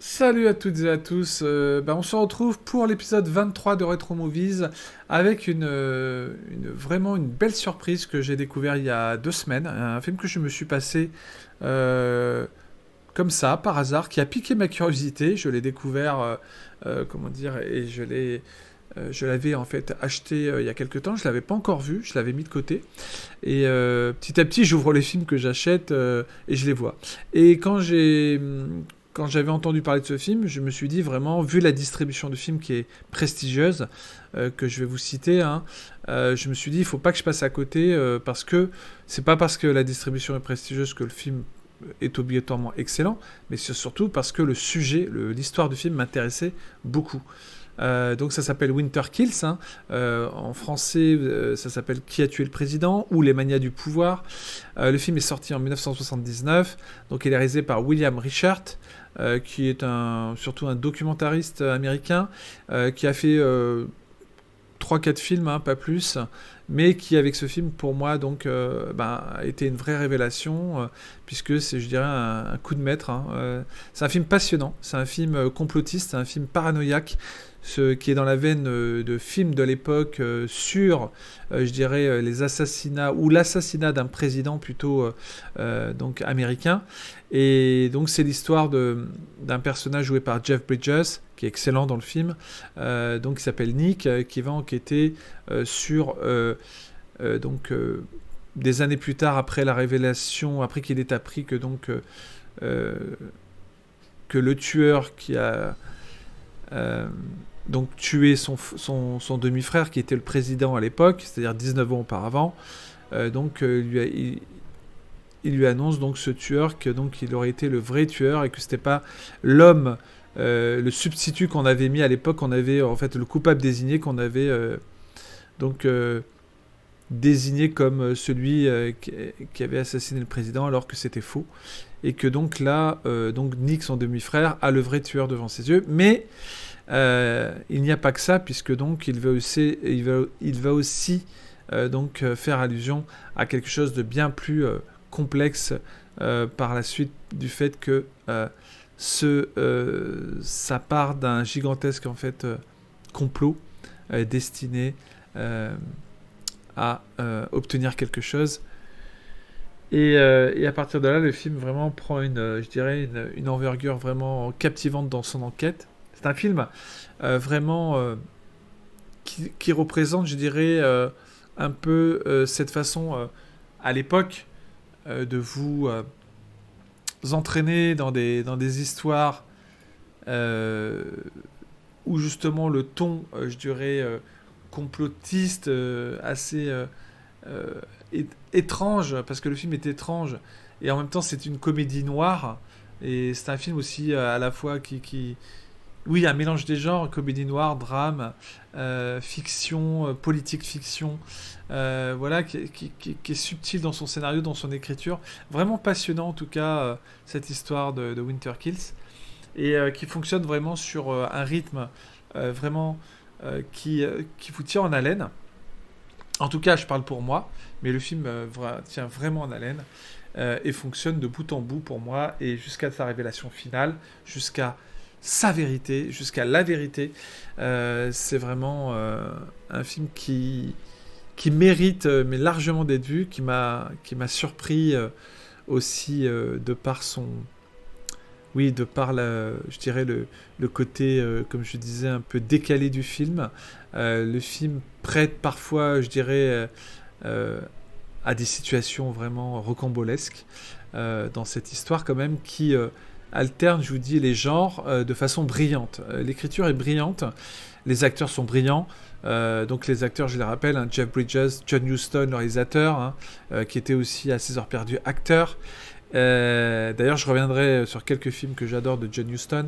Salut à toutes et à tous. On se retrouve pour l'épisode 23 de Retro Movies avec vraiment une belle surprise que j'ai découvert il y a 2 semaines. Un film que je me suis passé euh, comme ça, par hasard, qui a piqué ma curiosité. Je l'ai découvert, comment dire, et je l'avais en fait acheté il y a quelques temps. Je l'avais pas encore vu, je l'avais mis de côté. Et petit à petit, j'ouvre les films que j'achète et je les vois. Et quand j'avais entendu parler de ce film, je me suis dit vraiment, vu la distribution de films qui est prestigieuse, que je vais vous citer, hein, je me suis dit, il faut pas que je passe à côté parce que c'est pas parce que la distribution est prestigieuse que le film est obligatoirement excellent, mais c'est surtout parce que le sujet, l'histoire du film m'intéressait beaucoup. Donc ça s'appelle Winter Kills, hein. En français ça s'appelle Qui a tué le président ou Les manias du pouvoir. Le film est sorti en 1979, donc il est réalisé par William Richard, qui est surtout un documentariste américain, qui a fait 3-4 films, hein, pas plus, mais qui avec ce film pour moi donc a été une vraie révélation, puisque c'est, je dirais, un coup de maître, hein. C'est un film passionnant, c'est un film complotiste, c'est un film paranoïaque, qui est dans la veine de films de l'époque sur, je dirais, les assassinats ou l'assassinat d'un président plutôt donc américain. Et donc c'est l'histoire d'un personnage joué par Jeff Bridges, qui est excellent dans le film, donc qui s'appelle Nick, qui va enquêter sur des années plus tard, après la révélation, après qu'il ait appris que euh, que le tueur qui a donc tué son demi-frère, qui était le président à l'époque, c'est-à-dire 19 ans auparavant, il lui annonce donc ce tueur que donc il aurait été le vrai tueur et que c'était pas l'homme, le substitut qu'on avait mis à l'époque, qu'on avait en fait le coupable désigné qu'on avait donc désigné comme celui qui avait assassiné le président, alors que c'était faux, et que donc là donc Nick, son demi-frère, a le vrai tueur devant ses yeux. Mais il n'y a pas que ça, puisque donc il va aussi faire allusion à quelque chose de bien plus complexe par la suite, du fait que ça part d'un gigantesque en fait complot destiné à obtenir quelque chose. Et à partir de là, le film vraiment prend je dirais une envergure vraiment captivante dans son enquête. C'est un film vraiment qui représente, je dirais, un peu cette façon, à l'époque, de vous entraîner dans des histoires euh, où justement le ton, je dirais, complotiste, assez euh, étrange, parce que le film est étrange, et en même temps c'est une comédie noire, et c'est un film aussi à la fois oui, un mélange des genres, comédie noire, drame, fiction, politique fiction, voilà, qui est subtil dans son scénario, dans son écriture. Vraiment passionnant en tout cas, cette histoire de Winter Kills, et qui fonctionne vraiment sur un rythme vraiment qui vous tient en haleine. En tout cas, je parle pour moi, mais le film tient vraiment en haleine, et fonctionne de bout en bout pour moi, et jusqu'à sa révélation finale, jusqu'à sa vérité, jusqu'à la vérité. C'est vraiment un film qui mérite, mais largement d'être vu, qui m'a surpris aussi de par son... Oui, de par je dirais le côté, comme je disais, un peu décalé du film. Le film prête parfois, je dirais, euh, à des situations vraiment rocambolesques dans cette histoire quand même, qui alterne, je vous dis, les genres de façon brillante. L'écriture est brillante, les acteurs sont brillants. Donc les acteurs, je les rappelle, hein, Jeff Bridges, John Huston, le réalisateur, hein, qui était aussi à ses heures perdues acteur. D'ailleurs, je reviendrai sur quelques films que j'adore de John Huston.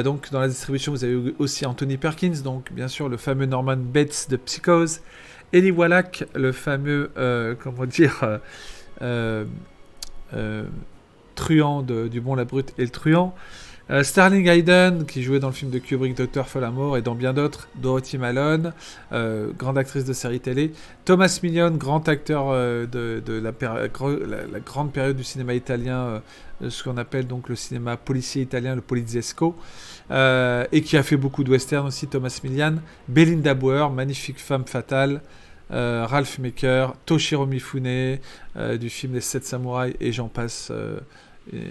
Donc, dans la distribution, vous avez aussi Anthony Perkins, donc bien sûr le fameux Norman Bates de Psychose, Eli Wallach, le fameux, comment dire, euh, euh, truand du Bon, la Brute et le Truand. Sterling Hayden, qui jouait dans le film de Kubrick, Docteur Folamour, et dans bien d'autres. Dorothy Malone, grande actrice de série télé. Thomas Million, grand acteur de la grande période du cinéma italien, ce qu'on appelle donc le cinéma policier italien, le poliziesco, et qui a fait beaucoup de westerns aussi, Thomas Millian. Belinda Bauer, magnifique femme fatale. Ralph Maker, Toshiro Mifune, du film Les 7 Samouraïs, et j'en passe. Et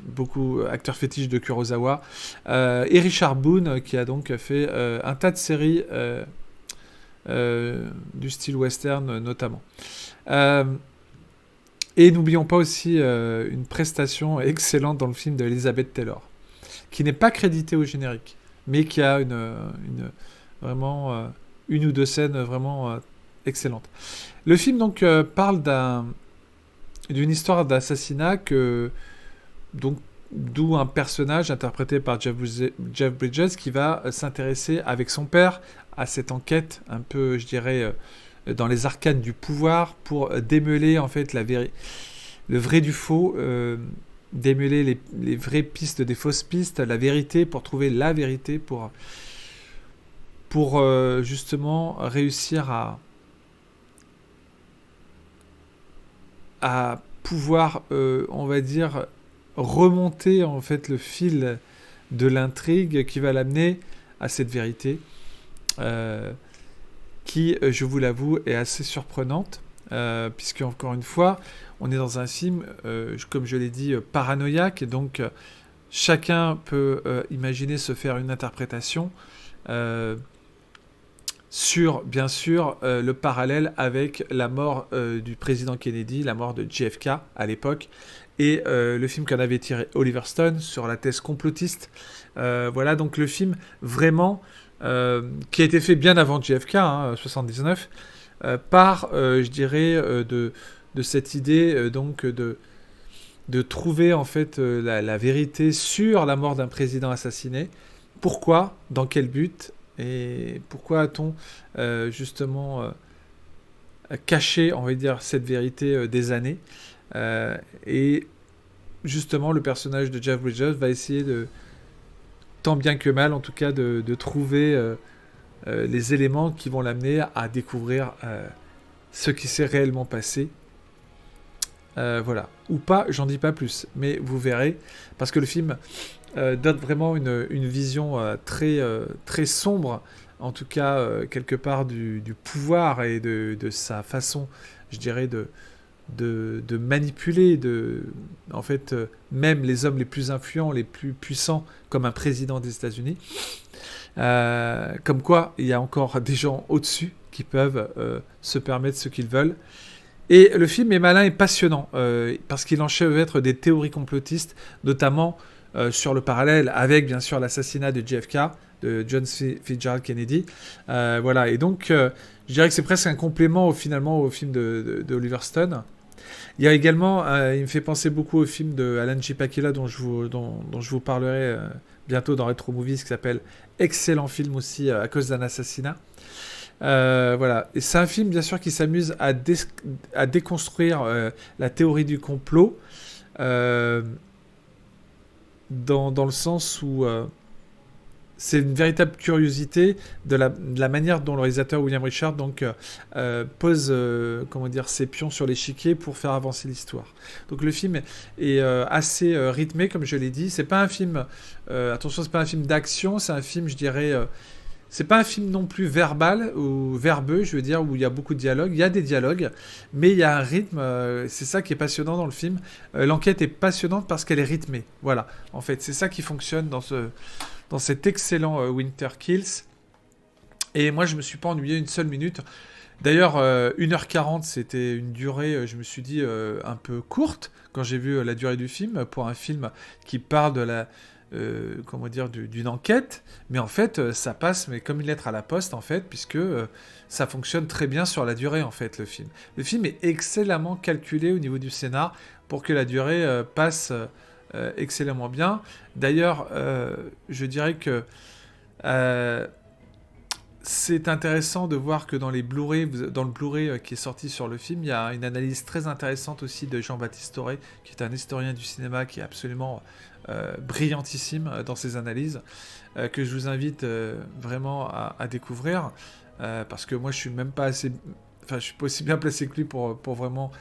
beaucoup acteurs fétiches de Kurosawa, et Richard Boone, qui a donc fait un tas de séries du style western notamment. Et n'oublions pas aussi une prestation excellente dans le film de Elizabeth Taylor, qui n'est pas créditée au générique, mais qui a vraiment une ou deux scènes vraiment excellentes. Le film donc parle d'une histoire d'assassinat d'où un personnage interprété par Jeff Bridges qui va s'intéresser avec son père à cette enquête un peu, je dirais, dans les arcanes du pouvoir pour démêler en fait le vrai du faux, démêler les vraies pistes des fausses pistes, la vérité, pour trouver la vérité, pour justement réussir à pouvoir, on va dire, remonter en fait le fil de l'intrigue qui va l'amener à cette vérité qui, je vous l'avoue, est assez surprenante, puisque encore une fois, on est dans un film, comme je l'ai dit, paranoïaque, et donc chacun peut imaginer se faire une interprétation sur, bien sûr, le parallèle avec la mort du président Kennedy, la mort de JFK à l'époque, et le film qu'en avait tiré Oliver Stone sur la thèse complotiste. Voilà, donc le film vraiment qui a été fait bien avant JFK, 79, par, je dirais, de cette idée donc de trouver en fait la vérité sur la mort d'un président assassiné. Pourquoi ? Dans quel but ? Et pourquoi a-t-on justement caché, on va dire, cette vérité des années ? Et justement, le personnage de Jeff Bridges va essayer tant bien que mal, en tout cas, de trouver les éléments qui vont l'amener à découvrir ce qui s'est réellement passé. Voilà. Ou pas, j'en dis pas plus, mais vous verrez, parce que le film donne vraiment une vision très sombre, en tout cas, quelque part, du pouvoir et de sa façon, je dirais, de manipuler, en fait, même les hommes les plus influents, les plus puissants, comme un président des États-Unis. Comme quoi, il y a encore des gens au-dessus qui peuvent se permettre ce qu'ils veulent. Et le film est malin et passionnant, parce qu'il enchevêtre des théories complotistes, notamment sur le parallèle avec, bien sûr, l'assassinat de JFK, de John Fitzgerald Kennedy. Voilà, et donc, je dirais que c'est presque un complément, finalement, au film de Oliver Stone. Il y a également, il me fait penser beaucoup au film de Alan J. Pakula, dont je vous parlerai bientôt dans Retro Movies, qui s'appelle Excellent film aussi, à cause d'un assassinat. Voilà. Et c'est un film, bien sûr, qui s'amuse à déconstruire la théorie du complot, dans le sens où c'est une véritable curiosité de la manière dont le réalisateur William Richard donc, pose comment dire, ses pions sur l'échiquier pour faire avancer l'histoire. Donc le film est assez rythmé, comme je l'ai dit. C'est pas un film, attention, c'est pas un film d'action, c'est un film, je dirais, c'est pas un film non plus verbal ou verbeux, je veux dire, où il y a beaucoup de dialogues. Il y a des dialogues, mais il y a un rythme. C'est ça qui est passionnant dans le film. L'enquête est passionnante parce qu'elle est rythmée. Voilà, en fait, c'est ça qui fonctionne dans cet excellent Winter Kills. Et moi, je me suis pas ennuyé une seule minute. D'ailleurs, 1h40, c'était une durée, je me suis dit, un peu courte, quand j'ai vu la durée du film, pour un film qui parle de comment dire, d'une enquête. Mais en fait, ça passe mais comme une lettre à la poste, en fait, puisque ça fonctionne très bien sur la durée, en fait, le film. Le film est excellemment calculé au niveau du scénar pour que la durée passe excellemment bien. D'ailleurs, je dirais que c'est intéressant de voir que dans les Blu-ray, dans le Blu-ray qui est sorti sur le film, il y a une analyse très intéressante aussi de Jean-Baptiste Toré, qui est un historien du cinéma qui est absolument brillantissime dans ses analyses, que je vous invite vraiment à découvrir, parce que moi je suis même pas assez, enfin je suis pas aussi bien placé que lui pour vraiment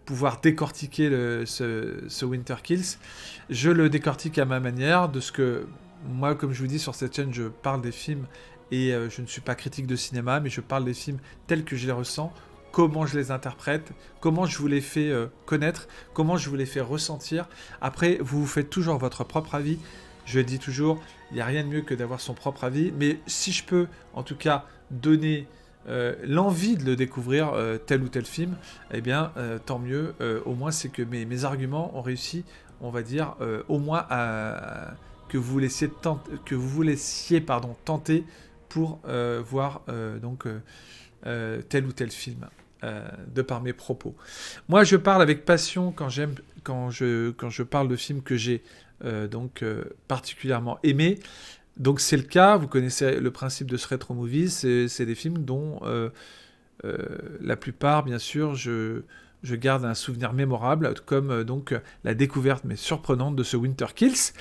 pouvoir décortiquer ce Winter Kills. Je le décortique à ma manière, de ce que moi, comme je vous dis sur cette chaîne, je parle des films et je ne suis pas critique de cinéma, mais je parle des films tels que je les ressens, comment je les interprète, comment je vous les fais connaître, comment je vous les fais ressentir. Après, vous vous faites toujours votre propre avis. Je le dis toujours, il n'y a rien de mieux que d'avoir son propre avis, mais si je peux, en tout cas, donner l'envie de le découvrir, tel ou tel film, eh bien, tant mieux. Au moins, c'est que mes arguments ont réussi, on va dire, au moins que vous vous laissiez tenter pour voir tel ou tel film, de par mes propos. Moi, je parle avec passion quand je parle de films que j'ai particulièrement aimés. Donc c'est le cas, vous connaissez le principe de ce rétro movie, c'est des films dont la plupart, bien sûr, je garde un souvenir mémorable, comme la découverte, mais surprenante, de ce Winter Kills.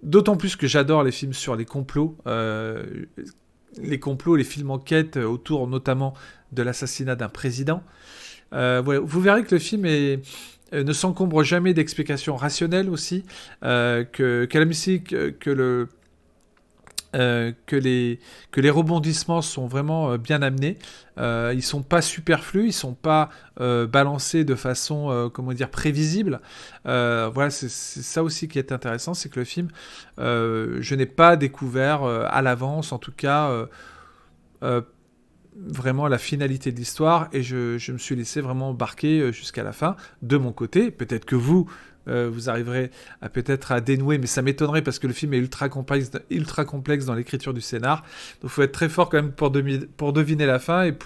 D'autant plus que j'adore les films sur les complots, les films enquête autour notamment de l'assassinat d'un président. Voilà. Vous verrez que le film ne s'encombre jamais d'explications rationnelles aussi, que la musique, que les rebondissements sont vraiment bien amenés. Ils sont pas superflus, ils sont pas balancés de façon prévisible. Voilà, c'est ça aussi qui est intéressant, c'est que le film, je n'ai pas découvert à l'avance, en tout cas, vraiment la finalité de l'histoire, et je me suis laissé vraiment embarquer jusqu'à la fin de mon côté. Peut-être que vous arriverez peut-être à dénouer, mais ça m'étonnerait parce que le film est ultra complexe dans l'écriture du scénar. Donc il faut être très fort quand même pour deviner la fin, et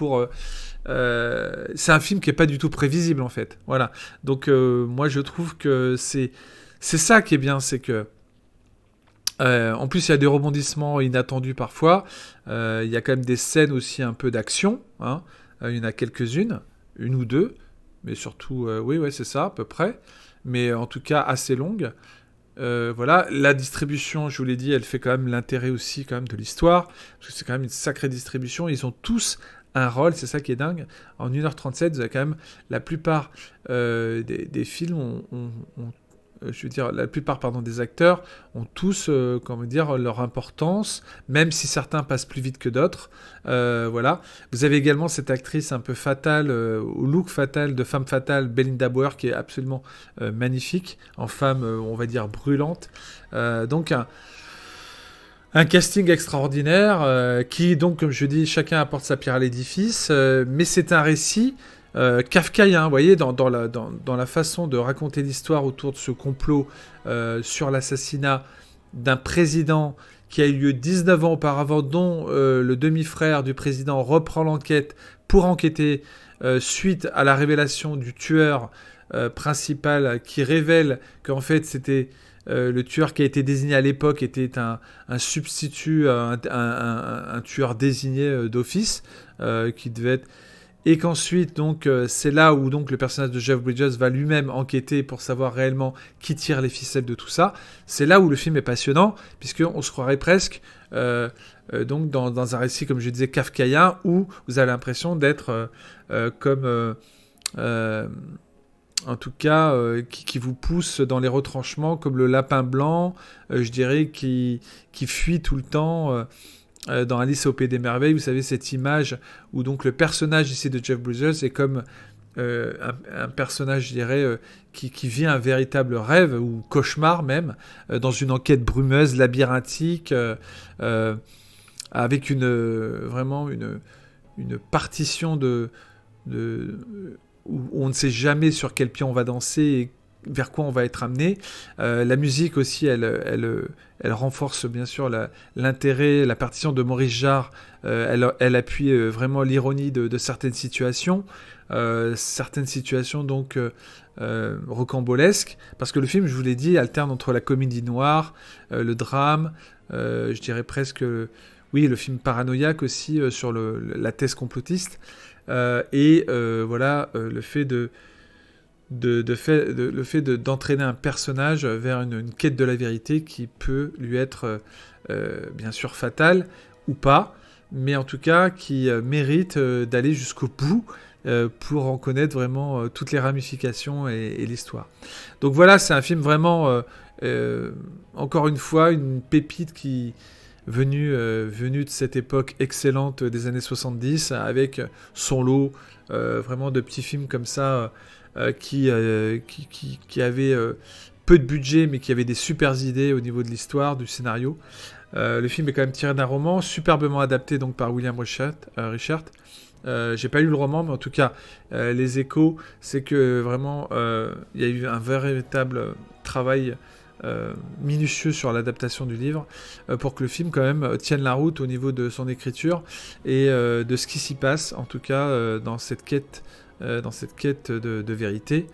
c'est un film qui est pas du tout prévisible en fait. Voilà. Donc moi je trouve que c'est ça qui est bien, c'est que en plus, il y a des rebondissements inattendus parfois. Il y a quand même des scènes aussi un peu d'action, hein. Il y en a quelques-unes, une ou deux, mais surtout, oui, ouais, c'est ça, à peu près. Mais en tout cas, assez longue. Voilà, la distribution, je vous l'ai dit, elle fait quand même l'intérêt aussi quand même de l'histoire, parce que c'est quand même une sacrée distribution. Ils ont tous un rôle, c'est ça qui est dingue. En 1h37, vous avez quand même la plupart des films je veux dire, la plupart des acteurs ont tous leur importance, même si certains passent plus vite que d'autres. Voilà. Vous avez également cette actrice un peu fatale, au look fatal, de femme fatale, Belinda Bauer, qui est absolument magnifique, en femme, on va dire, brûlante. Donc un casting extraordinaire qui, donc, comme je dis, chacun apporte sa pierre à l'édifice, mais c'est un récit kafkaïen, vous voyez, dans la façon de raconter l'histoire autour de ce complot sur l'assassinat d'un président qui a eu lieu 19 ans auparavant, dont le demi-frère du président reprend l'enquête pour enquêter suite à la révélation du tueur principal, qui révèle qu'en fait c'était le tueur qui a été désigné à l'époque était un substitut, un tueur désigné d'office, qui devait être... Et qu'ensuite, donc, c'est là où donc, le personnage de Jeff Bridges va lui-même enquêter pour savoir réellement qui tire les ficelles de tout ça. C'est là où le film est passionnant, puisqu'on se croirait presque donc dans un récit, comme je disais, kafkaïen, où vous avez l'impression d'être en tout cas, qui vous pousse dans les retranchements, comme le lapin blanc, je dirais, qui fuit tout le temps... dans Alice au Pays des Merveilles, vous savez, cette image où donc le personnage ici de Jeff Bridges est comme un personnage, je dirais, qui vit un véritable rêve, ou cauchemar même, dans une enquête brumeuse, labyrinthique, avec vraiment une partition où on ne sait jamais sur quel pied on va danser et vers quoi on va être amené. La musique aussi, elle renforce bien sûr l'intérêt, la partition de Maurice Jarre. Elle appuie vraiment l'ironie de certaines situations. Donc rocambolesques, parce que le film, je vous l'ai dit, alterne entre la comédie noire, le drame, je dirais presque oui, le film paranoïaque aussi sur la thèse complotiste. Voilà, le fait d'entraîner un personnage vers une quête de la vérité qui peut lui être bien sûr fatale ou pas, mais en tout cas qui mérite d'aller jusqu'au bout pour en connaître vraiment toutes les ramifications et l'histoire. Donc voilà, c'est un film vraiment, encore une fois, une pépite qui venue de cette époque excellente des années 70, avec son lot vraiment de petits films comme ça qui avaient peu de budget, mais qui avaient des super idées au niveau de l'histoire, du scénario. Le film est quand même tiré d'un roman, superbement adapté donc par William Richard. J'ai pas lu le roman, mais en tout cas, les échos, c'est que vraiment, il y a eu un véritable travail minutieux sur l'adaptation du livre pour que le film quand même tienne la route au niveau de son écriture et de ce qui s'y passe, en tout cas dans cette quête de vérité.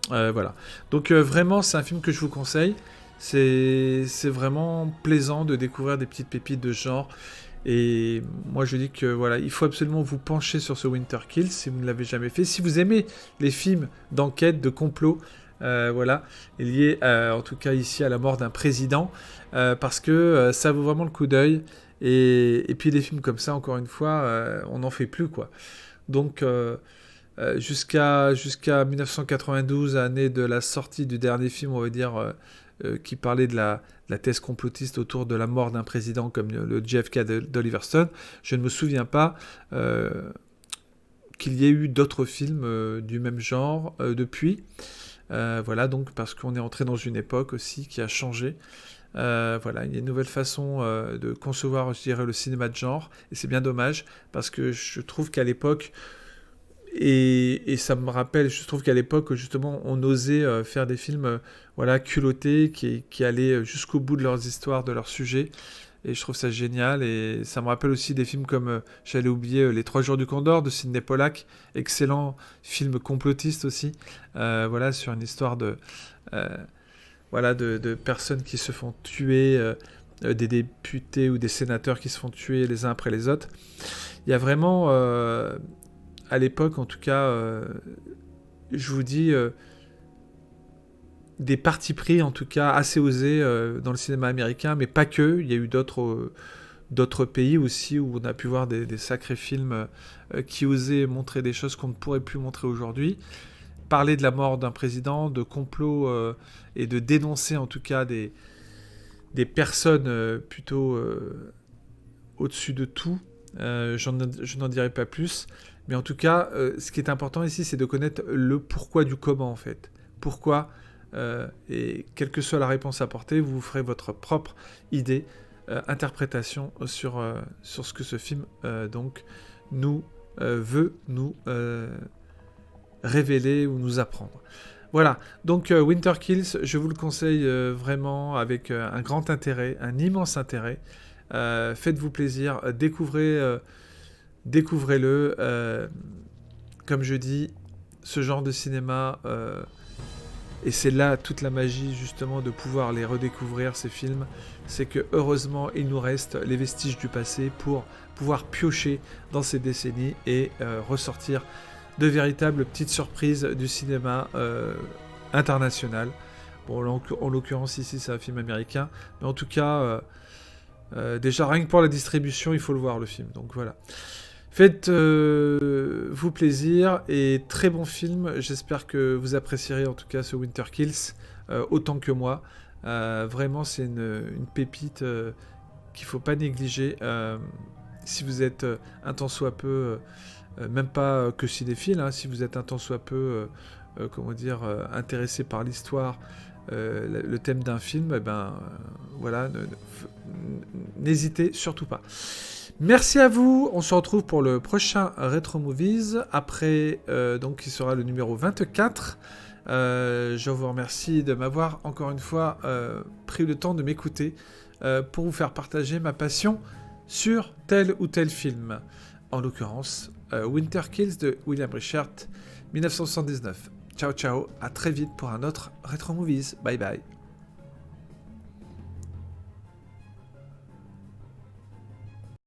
Voilà. Donc vraiment, c'est un film que je vous conseille. C'est vraiment plaisant de découvrir des petites pépites de ce genre. Et moi, je dis que voilà, il faut absolument vous pencher sur ce Winter Kills si vous ne l'avez jamais fait. Si vous aimez les films d'enquête, de complot, voilà, liés en tout cas ici à la mort d'un président, parce que ça vaut vraiment le coup d'œil. Et puis des films comme ça, encore une fois, on n'en fait plus, quoi. Donc jusqu'à 1992, année de la sortie du dernier film, on va dire, qui parlait de la thèse complotiste autour de la mort d'un président comme le JFK d'Oliver Stone, je ne me souviens pas qu'il y ait eu d'autres films du même genre depuis. Voilà, donc parce qu'on est entré dans une époque aussi qui a changé. Voilà, il y a une nouvelle façon de concevoir, je dirais, le cinéma de genre, et c'est bien dommage, parce que je trouve qu'à l'époque, et ça me rappelle, je trouve qu'à l'époque, justement, on osait faire des films voilà, culottés, qui allaient jusqu'au bout de leurs histoires, de leurs sujets. Et je trouve ça génial. Et ça me rappelle aussi des films comme, j'allais oublier, Les 3 jours du Condor de Sidney Pollack. Excellent film complotiste aussi. Voilà, sur une histoire euh, voilà, de personnes qui se font tuer, des députés ou des sénateurs qui se font tuer les uns après les autres. Il y a vraiment... à l'époque, en tout cas, je vous dis, des partis pris, en tout cas, assez osés dans le cinéma américain, mais pas que. Il y a eu d'autres pays aussi où on a pu voir des sacrés films qui osaient montrer des choses qu'on ne pourrait plus montrer aujourd'hui. Parler de la mort d'un président, de complot et de dénoncer, en tout cas, des personnes plutôt au-dessus de tout. Je n'en dirai pas plus. Mais en tout cas, ce qui est important ici, c'est de connaître le pourquoi du comment, en fait. Pourquoi, et quelle que soit la réponse apportée, vous ferez votre propre idée, interprétation sur ce que ce film donc veut nous révéler ou nous apprendre. Voilà, donc Winter Kills, je vous le conseille vraiment avec un grand intérêt, un immense intérêt. Faites-vous plaisir, découvrez-le. Comme je dis, ce genre de cinéma, et c'est là toute la magie justement de pouvoir les redécouvrir, ces films, c'est que heureusement il nous reste les vestiges du passé pour pouvoir piocher dans ces décennies et ressortir de véritables petites surprises du cinéma international. Bon, en l'occurrence ici c'est un film américain, mais en tout cas déjà rien que pour la distribution il faut le voir, le film, donc voilà. Faites-vous plaisir et très bon film. J'espère que vous apprécierez en tout cas ce Winter Kills autant que moi. Vraiment, c'est une pépite qu'il ne faut pas négliger. Si vous êtes un tant soit peu, même pas que cinéphile, hein, si vous êtes un tant soit peu, comment dire, intéressé par l'histoire, le thème d'un film, voilà, n'hésitez surtout pas. Merci à vous, on se retrouve pour le prochain Retro Movies, après donc qui sera le numéro 24. Je vous remercie de m'avoir encore une fois pris le temps de m'écouter pour vous faire partager ma passion sur tel ou tel film. En l'occurrence, Winter Kills de William Richard, 1979. Ciao ciao, à très vite pour un autre Retro Movies. Bye bye.